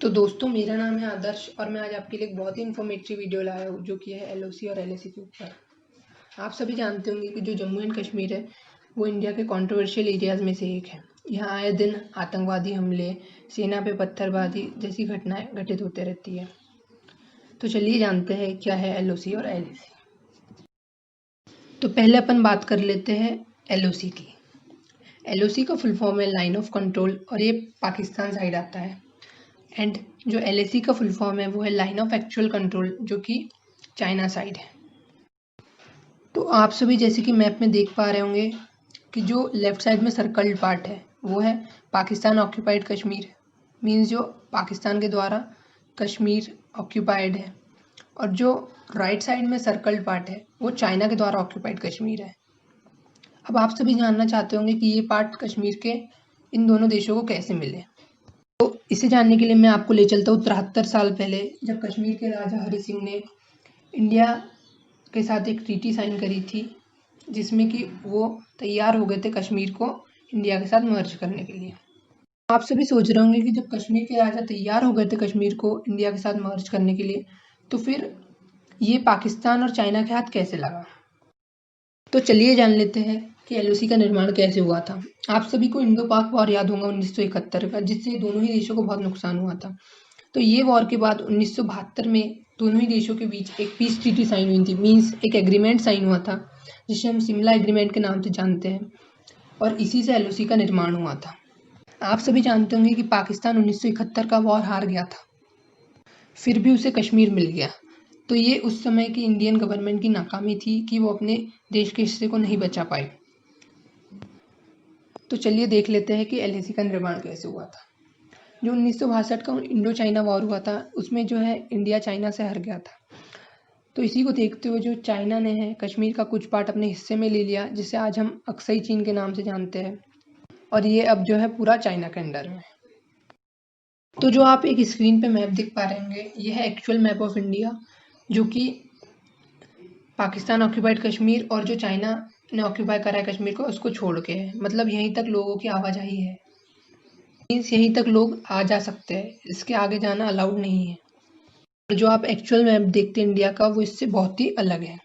तो दोस्तों, मेरा नाम है आदर्श और मैं आज आपके लिए एक बहुत ही इन्फॉर्मेटिव वीडियो लाया हूँ जो कि है एलओसी और एलएसी के ऊपर। आप सभी जानते होंगे कि जो जम्मू एंड कश्मीर है वो इंडिया के कंट्रोवर्शियल एरियाज़ में से एक है। यहाँ आए दिन आतंकवादी हमले, सेना पे पत्थरबाजी जैसी घटनाएं घटित होते रहती है। तो चलिए जानते हैं क्या है एलओसी और एलएसी। तो पहले अपन बात कर लेते हैं एलओसी की। एलओसी का फुल फॉर्म है लाइन ऑफ कंट्रोल और ये पाकिस्तान साइड आता है। एंड जो एलएसी का फुल फॉर्म है वो है लाइन ऑफ एक्चुअल कंट्रोल, जो कि चाइना साइड है। तो आप सभी जैसे कि मैप में देख पा रहे होंगे कि जो लेफ्ट साइड में सर्कल्ड पार्ट है वो है पाकिस्तान ऑक्यूपाइड कश्मीर, मीन्स जो पाकिस्तान के द्वारा कश्मीर ऑक्यूपाइड है। और जो राइट साइड में सर्कल्ड पार्ट है वो चाइना के द्वारा ऑक्यूपाइड कश्मीर है। अब आप सभी जानना चाहते होंगे कि ये पार्ट कश्मीर के इन दोनों देशों को कैसे मिले। तो इसे जानने के लिए मैं आपको ले चलता हूँ 73 साल पहले, जब कश्मीर के राजा हरि सिंह ने इंडिया के साथ एक ट्रीटी साइन करी थी, जिसमें कि वो तैयार हो गए थे कश्मीर को इंडिया के साथ मर्ज करने के लिए। आप सभी सोच रहे होंगे कि जब कश्मीर के राजा तैयार हो गए थे कश्मीर को इंडिया के साथ मर्ज करने के लिए, तो फिर ये पाकिस्तान और चाइना के हाथ कैसे लगा। तो चलिए जान लेते हैं कि एलओसी का निर्माण कैसे हुआ था। आप सभी को इंडो पाक वॉर याद होगा 1971 का, जिससे दोनों ही देशों को बहुत नुकसान हुआ था। तो ये वॉर के बाद 1972 में दोनों ही देशों के बीच एक पीस ट्रीटी साइन हुई थी, मीन्स एक एग्रीमेंट साइन हुआ था जिसे हम शिमला एग्रीमेंट के नाम से जानते हैं, और इसी से एलओसी का निर्माण हुआ था। आप सभी जानते होंगे कि पाकिस्तान 1971 का वॉर हार गया था, फिर भी उसे कश्मीर मिल गया। तो ये उस समय की इंडियन गवर्नमेंट की नाकामी थी कि वो अपने देश के हिस्से को नहीं बचा पाए। तो चलिए देख लेते हैं कि एलएसी का निर्माण कैसे हुआ था। जो 1962 का इंडो चाइना वॉर हुआ था उसमें जो है इंडिया चाइना से हार गया था। तो इसी को देखते हुए जो चाइना ने है कश्मीर का कुछ पार्ट अपने हिस्से में ले लिया, जिसे आज हम अक्साई चीन के नाम से जानते हैं, और ये अब जो है पूरा चाइना के अंडर में। तो जो आप एक स्क्रीन पे मैप देख पा रहे होंगे ये है एक्चुअल मैप ऑफ इंडिया, जो कि पाकिस्तान ऑक्यूपाइड कश्मीर और जो चाइना ने ऑक्यूपाई करा है कश्मीर को उसको छोड़ के है। मतलब यहीं तक लोगों की आवाजाही है, मीन्स यहीं तक लोग आ जा सकते हैं, इसके आगे जाना अलाउड नहीं है। और जो आप एक्चुअल मैप देखते हैं इंडिया का वो इससे बहुत ही अलग है।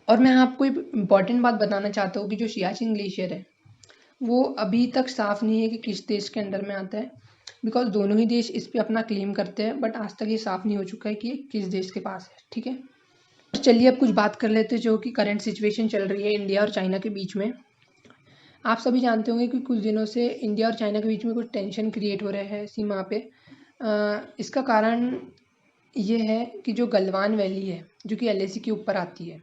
और मैं आपको एक इम्पॉर्टेंट बात बताना चाहता हूँ कि जो सियाचिन ग्लेशियर है वो अभी तक साफ नहीं है कि किस देश के अंडर में आता है, बिकॉज दोनों ही देश इस पे अपना क्लेम करते हैं, बट आज तक ये साफ नहीं हो चुका है कि ये किस देश के पास है। ठीक है, चलिए अब कुछ बात कर लेते हैं जो कि करंट सिचुएशन चल रही है इंडिया और चाइना के बीच में। आप सभी जानते होंगे कि कुछ दिनों से इंडिया और चाइना के बीच में कुछ टेंशन क्रिएट हो रहे हैं सीमा पे। इसका कारण ये है कि जो गलवान वैली है जो कि एलएसी के ऊपर आती है,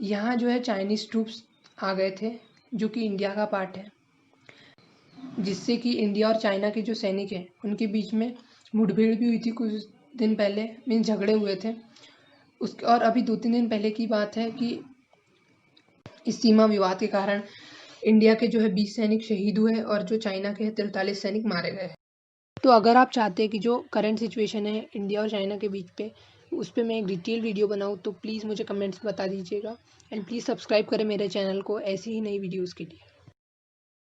यहाँ जो है चाइनीज़ ट्रूप्स आ गए थे जो कि इंडिया का पार्ट है, जिससे कि इंडिया और चाइना के जो सैनिक हैं उनके बीच में मुठभेड़ भी हुई थी कुछ दिन पहले, मीन्स झगड़े हुए थे उसके। और अभी 2-3 दिन पहले की बात है कि इस सीमा विवाद के कारण इंडिया के जो है 20 सैनिक शहीद हुए और जो चाइना के 43 सैनिक मारे गए। तो अगर आप चाहते हैं कि जो करंट सिचुएशन है इंडिया और चाइना के बीच पे उस पर मैं एक डिटेल वीडियो बनाऊँ तो प्लीज़ मुझे कमेंट्स में बता दीजिएगा, एंड प्लीज़ सब्सक्राइब करें मेरे चैनल को ऐसी ही नई वीडियोज़ के लिए।